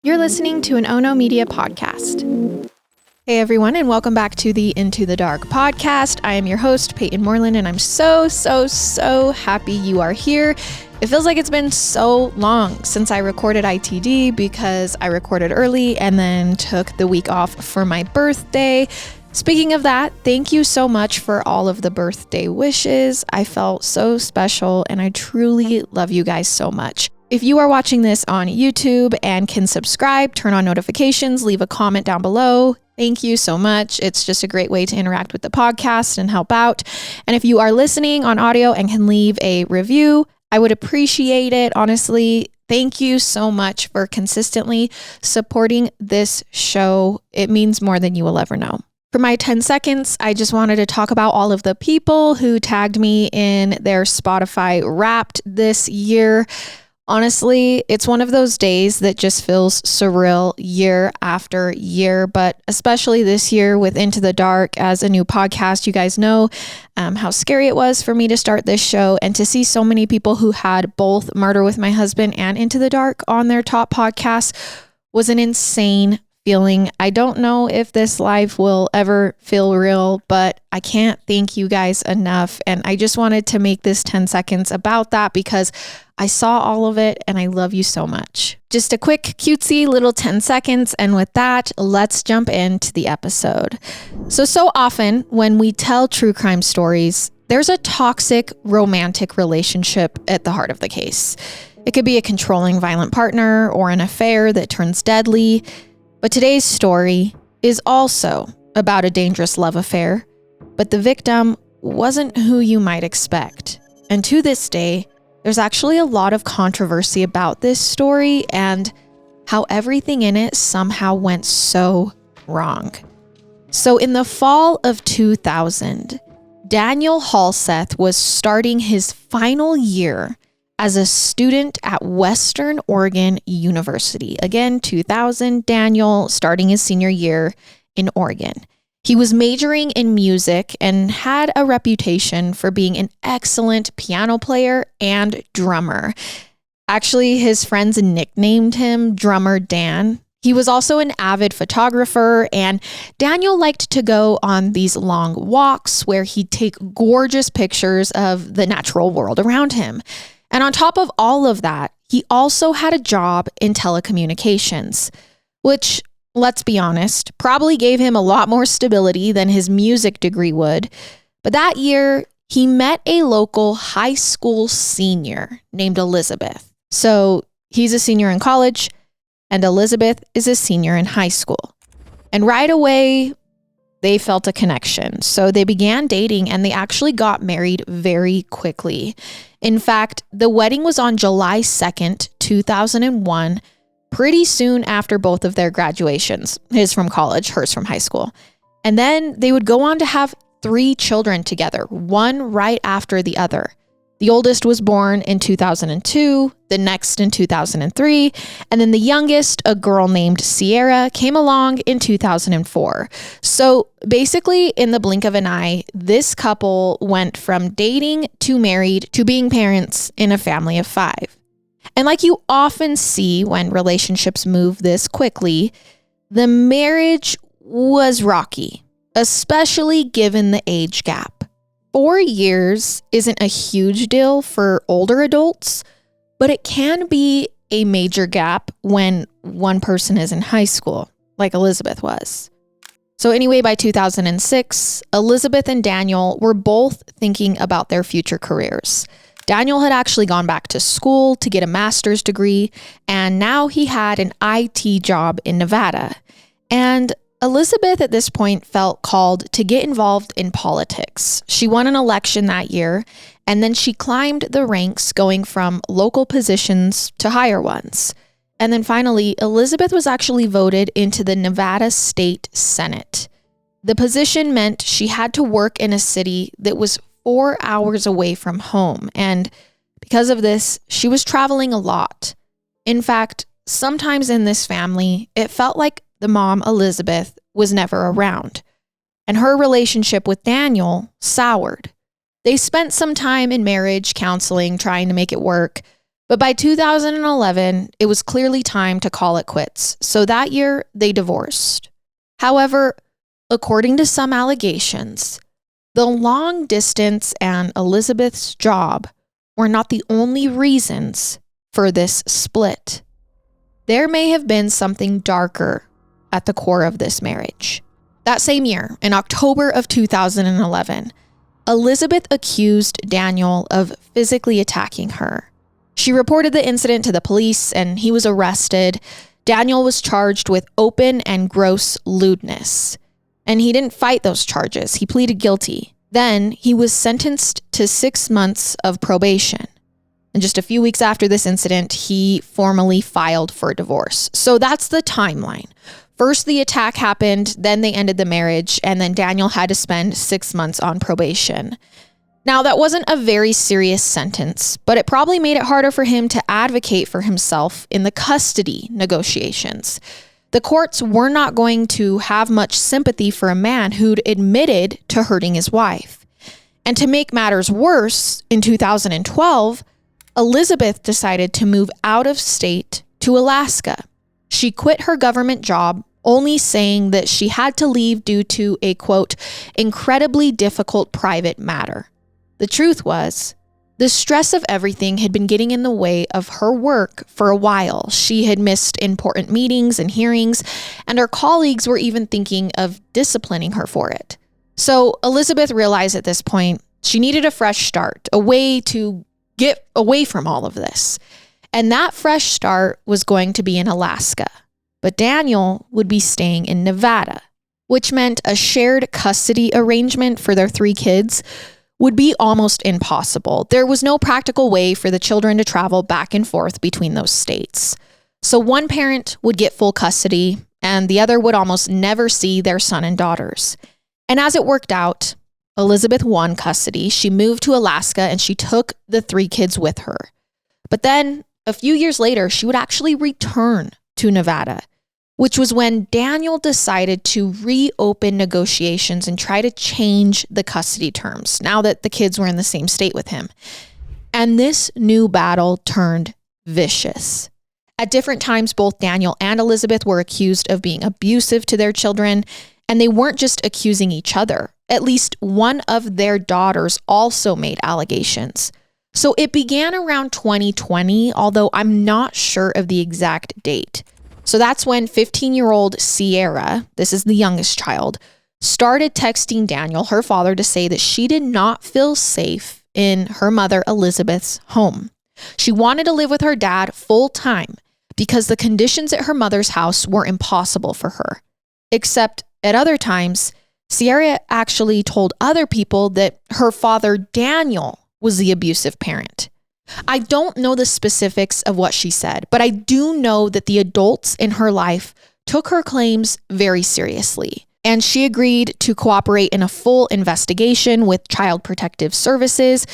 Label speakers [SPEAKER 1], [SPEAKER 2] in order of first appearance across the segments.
[SPEAKER 1] You're listening to an Ono Media podcast. Hey everyone, and welcome back to the Into the Dark podcast. I am your host, Payton, and I'm so happy you are here. It feels like it's been so long since I recorded ITD because I recorded early and then took the week off for my birthday. Speaking of that, thank you so much for all of the birthday wishes. I felt so special and I truly love you guys so much. If you are watching this on YouTube and can subscribe, turn on notifications, leave a comment down below. Thank you so much. It's just a great way to interact with the podcast and help out. And if you are listening on audio and can leave a review, I would appreciate it. Honestly, thank you so much for consistently supporting this show. It means more than you will ever know. For my 10 seconds, I just wanted to talk about all of the people who tagged me in their Spotify Wrapped this year. Honestly, it's one of those days that just feels surreal year after year, but especially this year with Into the Dark as a new podcast. You guys know how scary it was for me to start this show, and to see so many people who had both Murder with My Husband and Into the Dark on their top podcasts was an insane feeling. I don't know if this life will ever feel real, but I can't thank you guys enough. And I just wanted to make this 10 seconds about that because I saw all of it and I love you so much. Just a quick cutesy little 10 seconds. And with that, let's jump into the episode. So often when we tell true crime stories, there's a toxic romantic relationship at the heart of the case. It could be a controlling violent partner or an affair that turns deadly. But today's story is also about a dangerous love affair, but the victim wasn't who you might expect. And to this day, there's actually a lot of controversy about this story and how everything in it somehow went so wrong. So in the fall of 2000, Daniel Halseth was starting his final year as a student at Western Oregon University. Again, 2000, Daniel starting his senior year in Oregon. He was majoring in music and had a reputation for being an excellent piano player and drummer. Actually, his friends nicknamed him Drummer Dan. He was also an avid photographer, and Daniel liked to go on these long walks where he'd take gorgeous pictures of the natural world around him. And on top of all of that, he also had a job in telecommunications, which, let's be honest, probably gave him a lot more stability than his music degree would. But that year, he met a local high school senior named Elizabeth. So he's a senior in college, and Elizabeth is a senior in high school. And right away, they felt a connection. So they began dating, and they actually got married very quickly. In fact, the wedding was on July 2nd, 2001, pretty soon after both of their graduations, his from college, hers from high school. And then they would go on to have 3 children together, one right after the other. The oldest was born in 2002, the next in 2003, and then the youngest, a girl named Sierra, came along in 2004. So basically, in the blink of an eye, this couple went from dating to married to being parents in a family of 5. And like you often see when relationships move this quickly, the marriage was rocky, especially given the age gap. 4 years isn't a huge deal for older adults, but it can be a major gap when one person is in high school, like Elizabeth was. So anyway, by 2006, Elizabeth and Daniel were both thinking about their future careers. Daniel had actually gone back to school to get a master's degree, and now he had an IT job in Nevada. And Elizabeth at this point felt called to get involved in politics. She won an election that year, and then she climbed the ranks, going from local positions to higher ones. And then finally, Elizabeth was actually voted into the Nevada State Senate. The position meant she had to work in a city that was 4 hours away from home, and because of this, she was traveling a lot. In fact, sometimes in this family, it felt like the mom, Elizabeth, was never around, and her relationship with Daniel soured. They spent some time in marriage counseling, trying to make it work, But by 2011, it was clearly time to call it quits. So that year, they divorced. However, according to some allegations, the long distance and Elizabeth's job were not the only reasons for this split. There may have been something darker at the core of this marriage. That same year, in October of 2011, Elizabeth accused Daniel of physically attacking her. She reported the incident to the police and he was arrested. Daniel was charged with open and gross lewdness. And he didn't fight those charges. He pleaded guilty. Then he was sentenced to 6 months of probation. And just a few weeks after this incident, he formally filed for divorce. So that's the timeline. First, the attack happened, then they ended the marriage, and then Daniel had to spend 6 months on probation. Now, that wasn't a very serious sentence, but it probably made it harder for him to advocate for himself in the custody negotiations. The courts were not going to have much sympathy for a man who'd admitted to hurting his wife. And to make matters worse, in 2012, Elizabeth decided to move out of state to Alaska. She quit her government job, only saying that she had to leave due to a, quote, incredibly difficult private matter. The truth was, the stress of everything had been getting in the way of her work for a while. She had missed important meetings and hearings, and her colleagues were even thinking of disciplining her for it. So Elizabeth realized at this point she needed a fresh start, a way to get away from all of this. And that fresh start was going to be in Alaska. But Daniel would be staying in Nevada, which meant a shared custody arrangement for their 3 kids would be almost impossible. There was no practical way for the children to travel back and forth between those states. So one parent would get full custody and the other would almost never see their son and daughters. And as it worked out, Elizabeth won custody. She moved to Alaska and she took the 3 kids with her. But then a few years later, she would actually return to Nevada, which was when Daniel decided to reopen negotiations and try to change the custody terms now that the kids were in the same state with him. And this new battle turned vicious. At different times, both Daniel and Elizabeth were accused of being abusive to their children, and they weren't just accusing each other. At least one of their daughters also made allegations. So it began around 2020, although I'm not sure of the exact date. So that's when 15-year-old Sierra, this is the youngest child, started texting Daniel, her father, to say that she did not feel safe in her mother Elizabeth's home. She wanted to live with her dad full time because the conditions at her mother's house were impossible for her. Except at other times, Sierra actually told other people that her father, Daniel, was the abusive parent. I don't know the specifics of what she said, but I do know that the adults in her life took her claims very seriously. And she agreed to cooperate in a full investigation with Child Protective Services,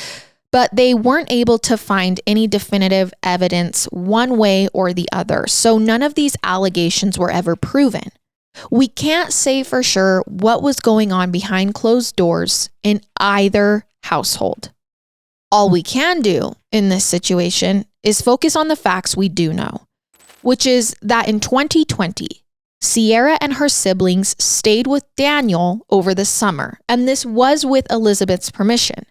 [SPEAKER 1] but they weren't able to find any definitive evidence one way or the other. So none of these allegations were ever proven. We can't say for sure what was going on behind closed doors in either household. All we can do in this situation is focus on the facts we do know, which is that in 2020, Sierra and her siblings stayed with Daniel over the summer, and this was with Elizabeth's permission.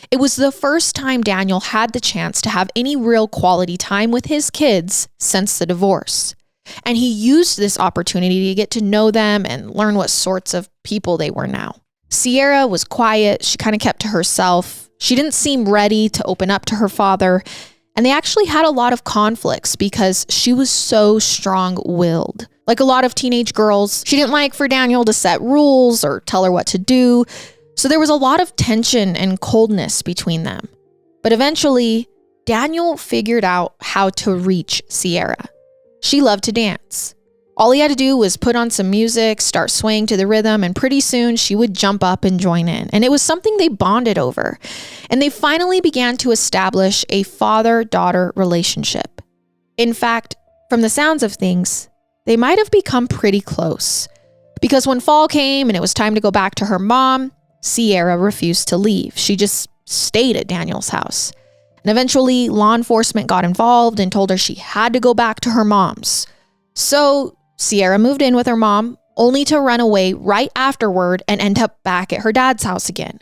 [SPEAKER 1] It was the first time Daniel had the chance to have any real quality time with his kids since the divorce. And he used this opportunity to get to know them and learn what sorts of people they were now. Sierra was quiet. She kind of kept to herself. She didn't seem ready to open up to her father. And they actually had a lot of conflicts because she was so strong-willed. Like a lot of teenage girls, she didn't like for Daniel to set rules or tell her what to do. So there was a lot of tension and coldness between them. But eventually, Daniel figured out how to reach Sierra. She loved to dance. All he had to do was put on some music, start swaying to the rhythm, and pretty soon she would jump up and join in. And it was something they bonded over. And they finally began to establish a father-daughter relationship. In fact, from the sounds of things, they might have become pretty close. Because when fall came and it was time to go back to her mom, Sierra refused to leave. She just stayed at Daniel's house. And eventually, law enforcement got involved and told her she had to go back to her mom's. So Sierra moved in with her mom, only to run away right afterward and end up back at her dad's house again.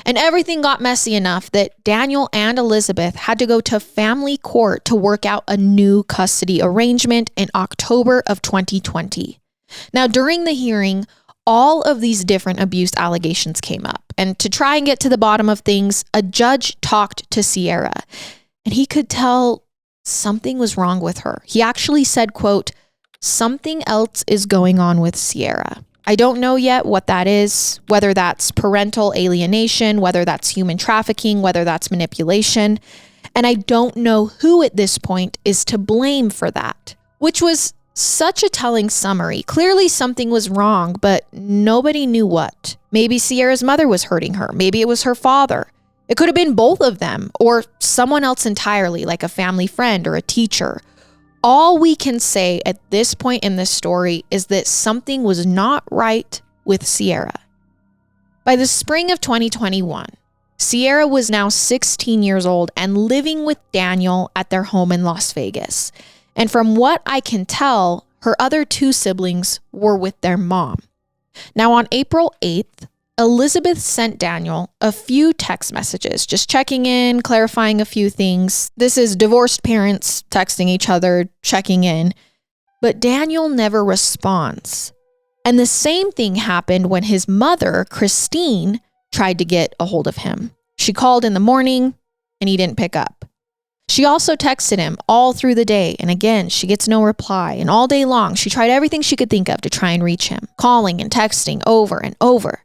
[SPEAKER 1] And everything got messy enough that Daniel and Elizabeth had to go to family court to work out a new custody arrangement in October of 2020. Now, during the hearing, all of these different abuse allegations came up. And to try and get to the bottom of things, a judge talked to Sierra, and he could tell something was wrong with her. He actually said, quote, "Something else is going on with Sierra. I don't know yet what that is, whether that's parental alienation, whether that's human trafficking, whether that's manipulation. And I don't know who at this point is to blame for that," which was such a telling summary. Clearly something was wrong, but nobody knew what. Maybe Sierra's mother was hurting her. Maybe it was her father. It could have been both of them or someone else entirely, like a family friend or a teacher. All we can say at this point in this story is that something was not right with Sierra. By the spring of 2021, Sierra was now 16 years old and living with Daniel at their home in Las Vegas. And from what I can tell, her other two siblings were with their mom. Now on April 8th, Elizabeth sent Daniel a few text messages, just checking in, clarifying a few things. This is divorced parents texting each other, checking in. But Daniel never responds. And the same thing happened when his mother, Christine, tried to get a hold of him. She called in the morning and he didn't pick up. She also texted him all through the day, and again, she gets no reply. And all day long, she tried everything she could think of to try and reach him, calling and texting over and over.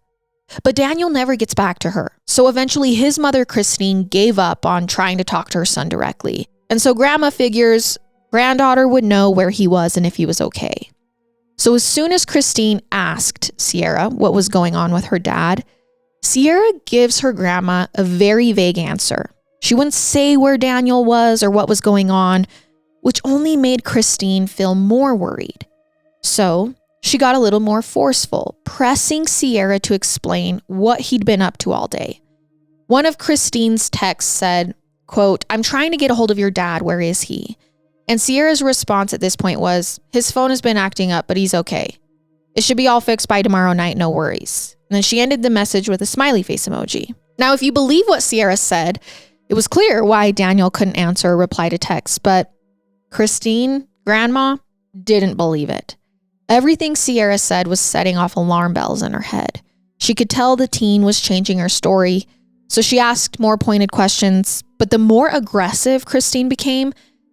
[SPEAKER 1] But Daniel never gets back to her. So eventually, his mother, Christine, gave up on trying to talk to her son directly. And so Grandma figures granddaughter would know where he was and if he was okay. So as soon as Christine asked Sierra what was going on with her dad, Sierra gives her grandma a very vague answer. She wouldn't say where Daniel was or what was going on, which only made Christine feel more worried. So she got a little more forceful, pressing Sierra to explain what he'd been up to all day. One of Christine's texts said, quote, "I'm trying to get a hold of your dad. Where is he?" And Sierra's response at this point was, "His phone has been acting up, but he's okay. It should be all fixed by tomorrow night, no worries." And then she ended the message with a smiley face emoji. Now, if you believe what Sierra said, it was clear why Daniel couldn't answer or reply to texts, but Christine, grandma, didn't believe it. Everything Sierra said was setting off alarm bells in her head. She could tell the teen was changing her story, so she asked more pointed questions, but the more aggressive Christine became,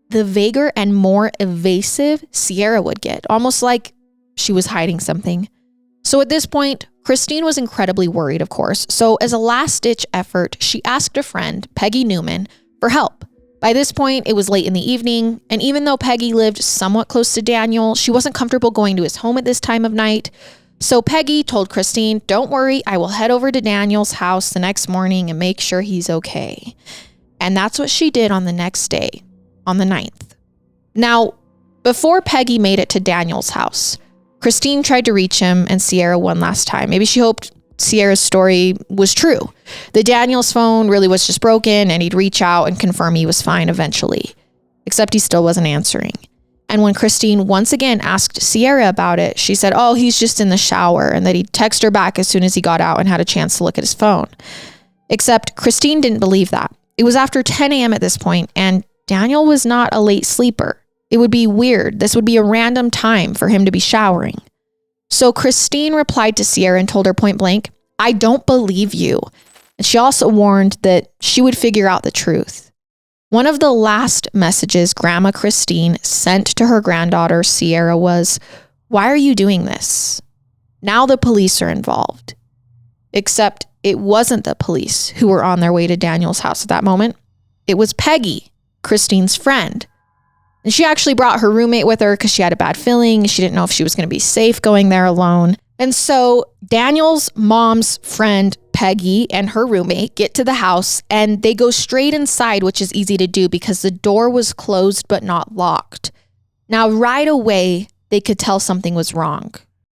[SPEAKER 1] the vaguer and more evasive Sierra would get, almost like she was hiding something. So at this point, Christine was incredibly worried, of course. So as a last-ditch effort, she asked a friend, Peggy Newman, for help. By this point, it was late in the evening, and even though Peggy lived somewhat close to Daniel, she wasn't comfortable going to his home at this time of night. So Peggy told Christine, "Don't worry, I will head over to Daniel's house the next morning and make sure he's okay." And that's what she did on the next day, on the 9th. Now, before Peggy made it to Daniel's house, Christine tried to reach him and Sierra one last time. Maybe she hoped Sierra's story was true. That Daniel's phone really was just broken and he'd reach out and confirm he was fine eventually. Except he still wasn't answering. And when Christine once again asked Sierra about it, she said, "Oh, he's just in the shower," and that he'd text her back as soon as he got out and had a chance to look at his phone. Except Christine didn't believe that. It was after 10 a.m. at this point, and Daniel was not a late sleeper. It would be weird. This would be a random time for him to be showering. So Christine replied to Sierra and told her point blank, "I don't believe you." And she also warned that she would figure out the truth. One of the last messages Grandma Christine sent to her granddaughter Sierra was, "Why are you doing this? Now the police are involved." Except it wasn't the police who were on their way to Daniel's house at that moment. It was Peggy, Christine's friend. And she actually brought her roommate with her because she had a bad feeling. She didn't know if she was going to be safe going there alone. And so Daniel's mom's friend, Peggy, and her roommate get to the house and they go straight inside, which is easy to do because the door was closed but not locked. Now, right away, they could tell something was wrong.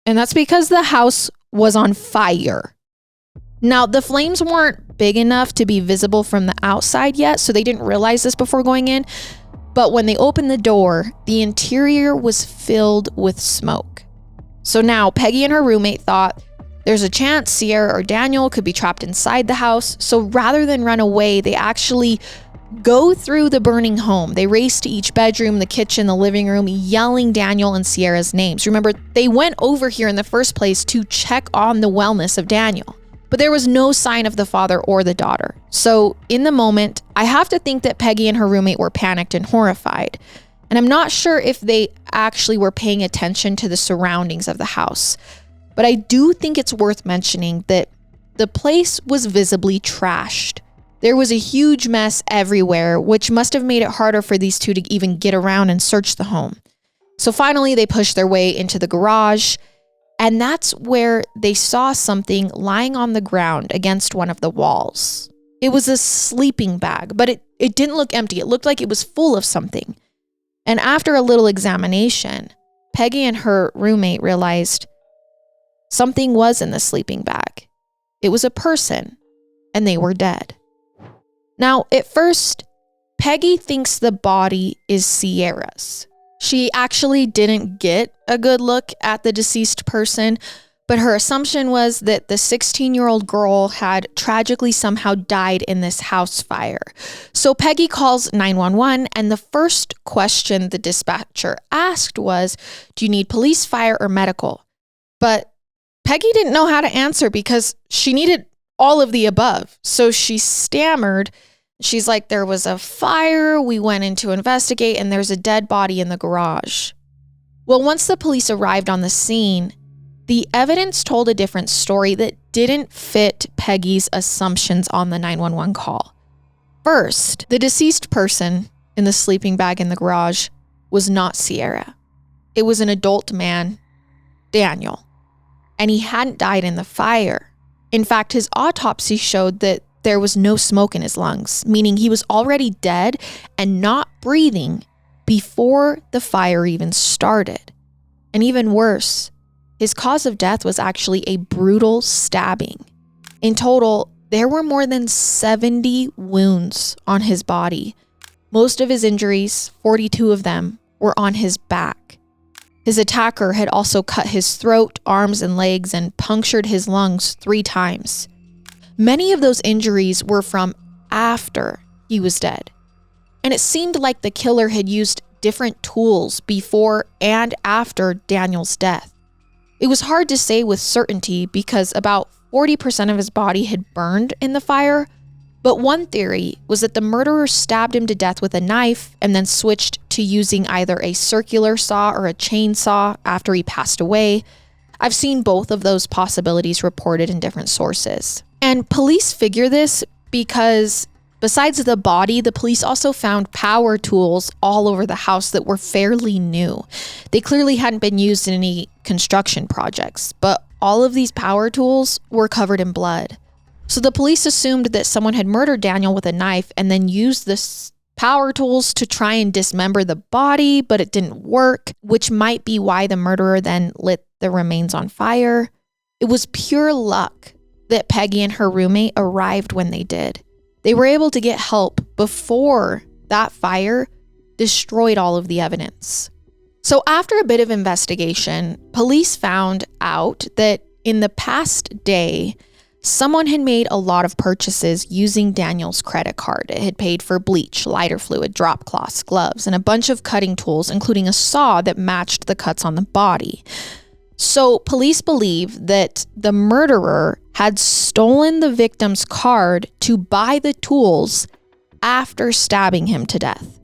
[SPEAKER 1] And that's because the house was on fire. Now, the flames weren't big enough to be visible from the outside yet, so they didn't realize this before going in. But when they opened the door, the interior was filled with smoke. So now Peggy and her roommate thought there's a chance Sierra or Daniel could be trapped inside the house. So rather than run away, they actually go through the burning home. They race to each bedroom, the kitchen, the living room, yelling Daniel and Sierra's names. Remember, they went over here in the first place to check on the wellness of Daniel. But there was no sign of the father or the daughter. So in the moment, I have to think that Peggy and her roommate were panicked and horrified. And I'm not sure if they actually were paying attention to the surroundings of the house. But I do think it's worth mentioning that the place was visibly trashed. There was a huge mess everywhere, which must have made it harder for these two to even get around and search the home. So finally, they pushed their way into the garage. And that's where they saw something lying on the ground against one of the walls. It was a sleeping bag, but it didn't look empty. It looked like it was full of something. And after a little examination, Peggy and her roommate realized something was in the sleeping bag. It was a person, and they were dead. Now, at first, Peggy thinks the body is Sierra's. She actually didn't get a good look at the deceased person, but her assumption was that the 16-year-old girl had tragically somehow died in this house fire. So Peggy calls 911, and the first question the dispatcher asked was, "Do you need police, fire, or medical?" But Peggy didn't know how to answer because she needed all of the above. So she stammered. She's like, "There was a fire, we went in to investigate, and there's a dead body in the garage." Well, once the police arrived on the scene, the evidence told a different story that didn't fit Peggy's assumptions on the 911 call. First, the deceased person in the sleeping bag in the garage was not Sierra. It was an adult man, Daniel, and he hadn't died in the fire. In fact, his autopsy showed that there was no smoke in his lungs, meaning he was already dead and not breathing before the fire even started. And even worse, his cause of death was actually a brutal stabbing. In total, there were more than 70 wounds on his body. Most of his injuries, 42 of them, were on his back. His attacker had also cut his throat, arms, and legs and punctured his lungs 3 times. Many of those injuries were from after he was dead. And it seemed like the killer had used different tools before and after Daniel's death. It was hard to say with certainty because about 40% of his body had burned in the fire, but one theory was that the murderer stabbed him to death with a knife and then switched to using either a circular saw or a chainsaw after he passed away. I've seen both of those possibilities reported in different sources. And police figure this because besides the body, the police also found power tools all over the house that were fairly new. They clearly hadn't been used in any construction projects, but all of these power tools were covered in blood. So the police assumed that someone had murdered Daniel with a knife and then used the power tools to try and dismember the body, but it didn't work, which might be why the murderer then lit the remains on fire. It was pure luck that Peggy and her roommate arrived when they did. They were able to get help before that fire destroyed all of the evidence. So after a bit of investigation, police found out that in the past day, someone had made a lot of purchases using Daniel's credit card. It had paid for bleach, lighter fluid, drop cloths, gloves, and a bunch of cutting tools, including a saw that matched the cuts on the body. So police believe that the murderer had stolen the victim's card to buy the tools after stabbing him to death.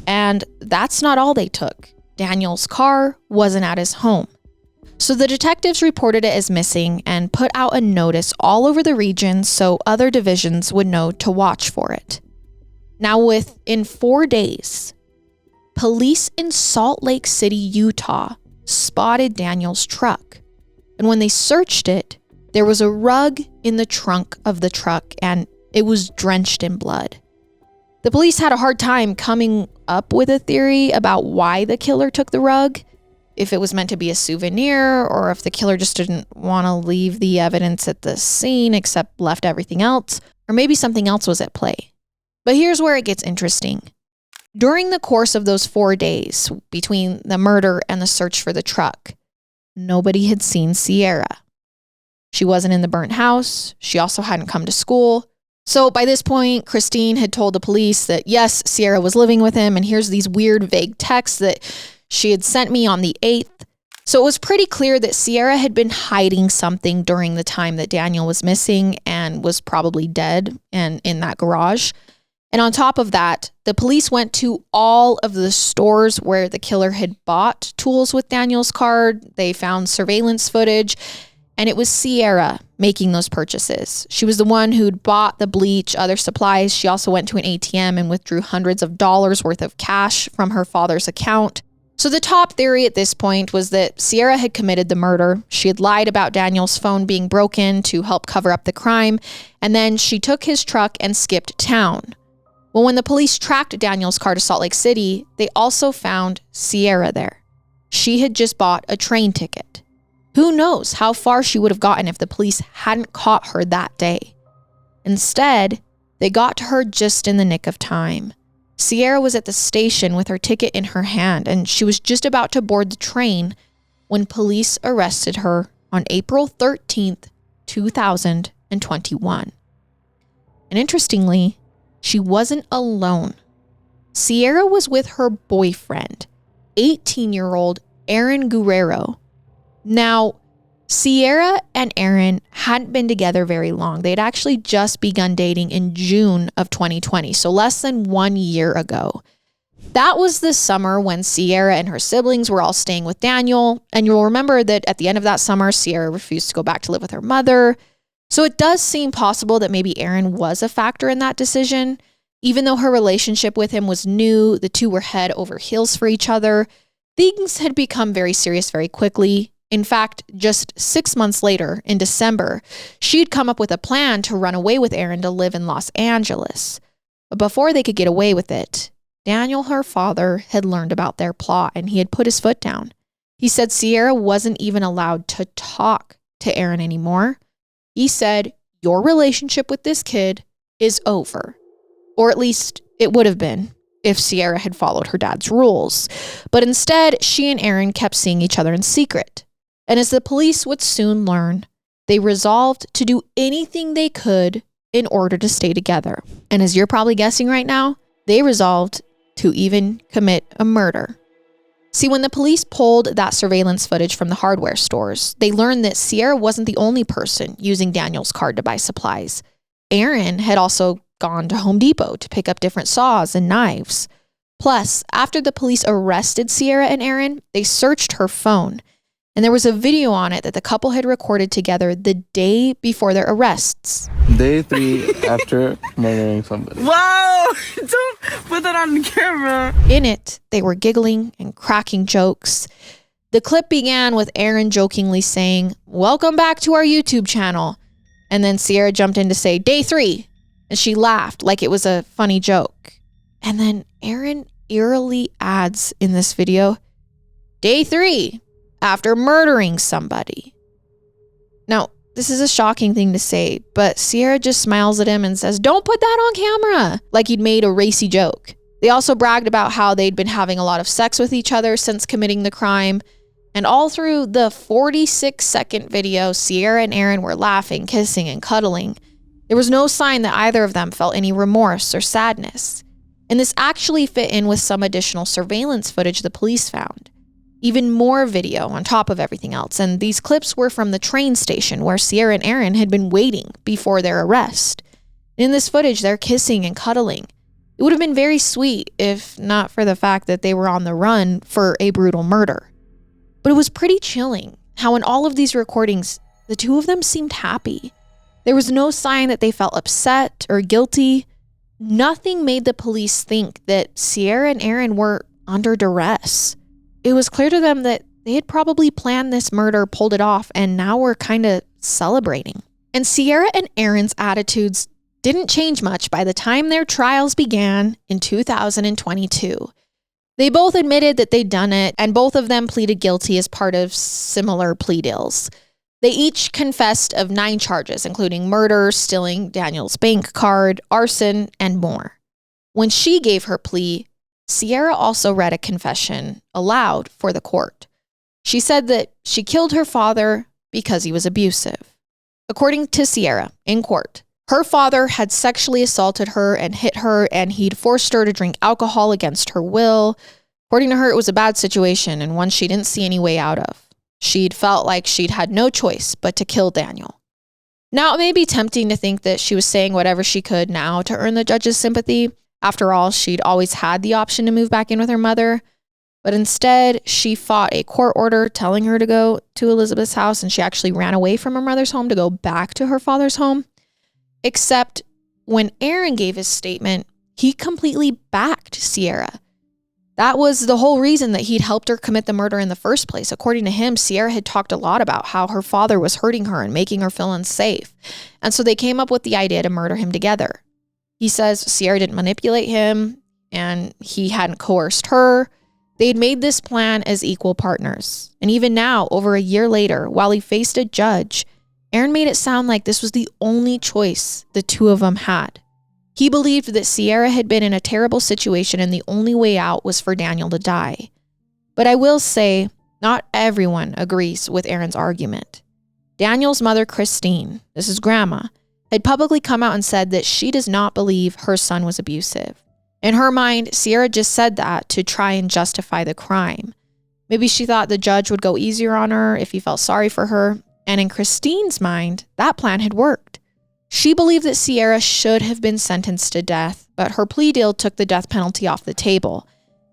[SPEAKER 1] And that's not all they took. Daniel's car wasn't at his home. So the detectives reported it as missing and put out a notice all over the region so other divisions would know to watch for it. Now, within 4 days, police in Salt Lake City, Utah, spotted Daniel's truck. And when they searched it, there was a rug in the trunk of the truck and it was drenched in blood. The police had a hard time coming up with a theory about why the killer took the rug. if it was meant to be a souvenir or if the killer just didn't want to leave the evidence at the scene except left everything else, or maybe something else was at play. But here's where it gets interesting. During the course of those 4 days between the murder and the search for the truck, nobody had seen Sierra. She wasn't in the burnt house. She also hadn't come to school. So by this point, Christine had told the police that yes, Sierra was living with him, and here's these weird vague texts that she had sent me on the 8th. So it was pretty clear that Sierra had been hiding something during the time that Daniel was missing and was probably dead and in that garage. And on top of that, the police went to all of the stores where the killer had bought tools with Daniel's card. They found surveillance footage, and it was Sierra making those purchases. She was the one who'd bought the bleach, other supplies. She also went to an ATM and withdrew hundreds of dollars worth of cash from her father's account. So the top theory at this point was that Sierra had committed the murder. She had lied about Daniel's phone being broken to help cover up the crime, and then she took his truck and skipped town. Well, when the police tracked Daniel's car to Salt Lake City, they also found Sierra there. She had just bought a train ticket. Who knows how far she would have gotten if the police hadn't caught her that day. Instead, they got to her just in the nick of time. Sierra was at the station with her ticket in her hand, and she was just about to board the train when police arrested her on April 13th, 2021. And interestingly, she wasn't alone. Sierra was with her boyfriend, 18-year-old Aaron Guerrero. Now, Sierra and Aaron hadn't been together very long. They'd actually just begun dating in June of 2020, so less than 1 year ago. That was the summer when Sierra and her siblings were all staying with Daniel, and you'll remember that at the end of that summer, Sierra refused to go back to live with her mother. So it does seem possible that maybe Aaron was a factor in that decision. Even though her relationship with him was new, the two were head over heels for each other. Things had become very serious very quickly. In fact, just 6 months later, in December, she'd come up with a plan to run away with Aaron to live in Los Angeles. But before they could get away with it, Daniel, her father, had learned about their plot and he had put his foot down. He said Sierra wasn't even allowed to talk to Aaron anymore. He said, "Your relationship with this kid is over." Or at least it would have been if Sierra had followed her dad's rules. But instead, she and Aaron kept seeing each other in secret. And as the police would soon learn, they resolved to do anything they could in order to stay together. And as you're probably guessing right now, they resolved to even commit a murder. See, when the police pulled that surveillance footage from the hardware stores, they learned that Sierra wasn't the only person using Daniel's card to buy supplies. Aaron had also gone to Home Depot to pick up different saws and knives. Plus, after the police arrested Sierra and Aaron, they searched her phone. And there was a video on it that the couple had recorded together the day before their arrests.
[SPEAKER 2] Day 3 after murdering somebody.
[SPEAKER 3] Whoa! Don't put that on the camera.
[SPEAKER 1] In it, they were giggling and cracking jokes. The clip began with Aaron jokingly saying, "Welcome back to our YouTube channel." And then Sierra jumped in to say, "Day 3. And she laughed like it was a funny joke. And then Aaron eerily adds in this video, "Day 3. After murdering somebody." Now, this is a shocking thing to say, but Sierra just smiles at him and says, "Don't put that on camera," like he'd made a racy joke. They also bragged about how they'd been having a lot of sex with each other since committing the crime. And all through the 46-second video, Sierra and Aaron were laughing, kissing, and cuddling. There was no sign that either of them felt any remorse or sadness. And this actually fit in with some additional surveillance footage the police found. Even more video on top of everything else. And these clips were from the train station where Sierra and Aaron had been waiting before their arrest. In this footage, they're kissing and cuddling. It would have been very sweet if not for the fact that they were on the run for a brutal murder. But it was pretty chilling how in all of these recordings, the two of them seemed happy. There was no sign that they felt upset or guilty. Nothing made the police think that Sierra and Aaron were under duress. It was clear to them that they had probably planned this murder, pulled it off, and now were kind of celebrating. And Sierra and Aaron's attitudes didn't change much by the time their trials began in 2022. They both admitted that they'd done it, and both of them pleaded guilty as part of similar plea deals. They each confessed of 9 charges, including murder, stealing Daniel's bank card, arson, and more. When she gave her plea, Sierra also read a confession aloud for the court. She said that she killed her father because he was abusive. According to Sierra, in court, her father had sexually assaulted her and hit her, and he'd forced her to drink alcohol against her will. According to her, it was a bad situation and one she didn't see any way out of. She'd felt like she'd had no choice but to kill Daniel. Now, it may be tempting to think that she was saying whatever she could now to earn the judge's sympathy. After all, she'd always had the option to move back in with her mother. But instead, she fought a court order telling her to go to Elizabeth's house, and she actually ran away from her mother's home to go back to her father's home. Except when Aaron gave his statement, he completely backed Sierra. That was the whole reason that he'd helped her commit the murder in the first place. According to him, Sierra had talked a lot about how her father was hurting her and making her feel unsafe. And so they came up with the idea to murder him together. He says Sierra didn't manipulate him and he hadn't coerced her. They'd made this plan as equal partners. And even now, over a year later, while he faced a judge, Aaron made it sound like this was the only choice the two of them had. He believed that Sierra had been in a terrible situation and the only way out was for Daniel to die. But I will say, not everyone agrees with Aaron's argument. Daniel's mother, Christine, this is Grandma, had publicly come out and said that she does not believe her son was abusive. In her mind, Sierra just said that to try and justify the crime. Maybe she thought the judge would go easier on her if he felt sorry for her. And in Christine's mind, that plan had worked. She believed that Sierra should have been sentenced to death, but her plea deal took the death penalty off the table.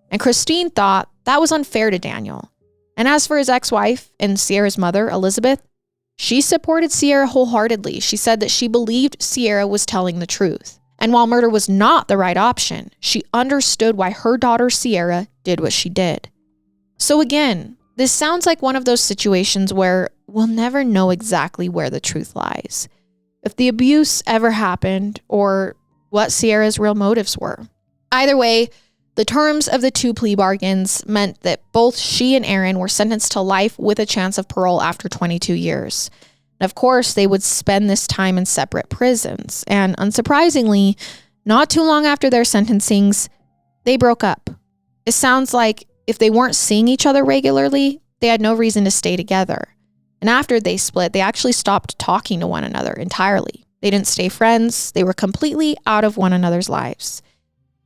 [SPEAKER 1] And Christine thought that was unfair to Daniel. And as for his ex-wife and Sierra's mother, Elizabeth, she supported Sierra wholeheartedly. She said that she believed Sierra was telling the truth. And while murder was not the right option, she understood why her daughter Sierra did what she did. So again, this sounds like one of those situations where we'll never know exactly where the truth lies. If the abuse ever happened or what Sierra's real motives were. Either way, the terms of the 2 plea bargains meant that both she and Aaron were sentenced to life with a chance of parole after 22 years. And of course, they would spend this time in separate prisons. And unsurprisingly, not too long after their sentencings, they broke up. It sounds like if they weren't seeing each other regularly, they had no reason to stay together. And after they split, they actually stopped talking to one another entirely. They didn't stay friends. They were completely out of one another's lives.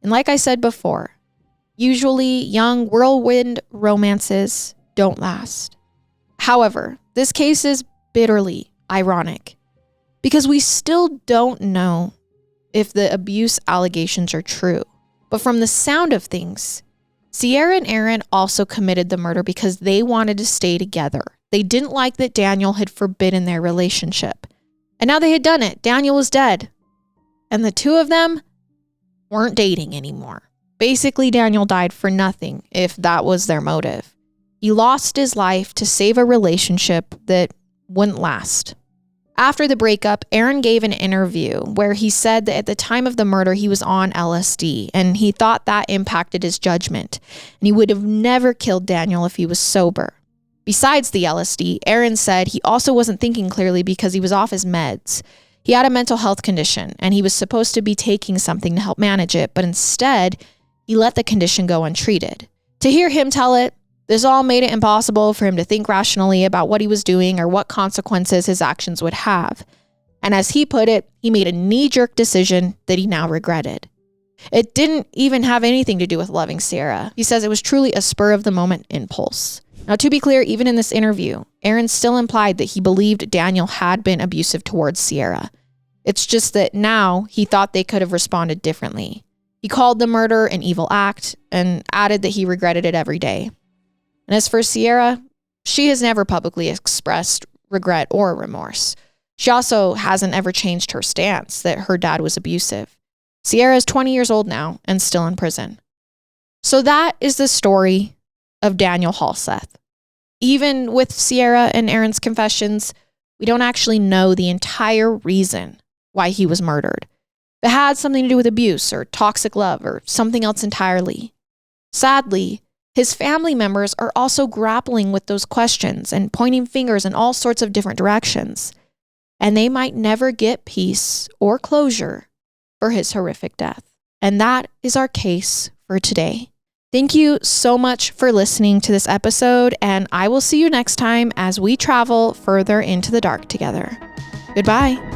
[SPEAKER 1] And like I said before, usually young whirlwind romances don't last. However, this case is bitterly ironic because we still don't know if the abuse allegations are true. But from the sound of things, Sierra and Aaron also committed the murder because they wanted to stay together. They didn't like that Daniel had forbidden their relationship. And now they had done it. Daniel was dead. And the two of them weren't dating anymore. Basically, Daniel died for nothing if that was their motive. He lost his life to save a relationship that wouldn't last. After the breakup, Aaron gave an interview where he said that at the time of the murder, he was on LSD and he thought that impacted his judgment. And he would have never killed Daniel if he was sober. Besides the LSD, Aaron said he also wasn't thinking clearly because he was off his meds. He had a mental health condition and he was supposed to be taking something to help manage it, but instead, he let the condition go untreated. To hear him tell it, this all made it impossible for him to think rationally about what he was doing or what consequences his actions would have. And as he put it, he made a knee-jerk decision that he now regretted. It didn't even have anything to do with loving Sierra. He says it was truly a spur-of-the-moment impulse. Now, to be clear, even in this interview, Aaron still implied that he believed Daniel had been abusive towards Sierra. It's just that now he thought they could have responded differently. He called the murder an evil act and added that he regretted it every day. And as for Sierra, she has never publicly expressed regret or remorse. She also hasn't ever changed her stance that her dad was abusive. Sierra is 20 years old now and still in prison. So that is the story of Daniel Halseth. Even with Sierra and Aaron's confessions, we don't actually know the entire reason why he was murdered. If it had something to do with abuse or toxic love or something else entirely, Sadly, his family members are also grappling with those questions and pointing fingers in all sorts of different directions. And they might never get peace or closure for his horrific death. And that is our case for today. Thank you so much for listening to this episode, and I will see you next time as we travel further into the dark together. Goodbye.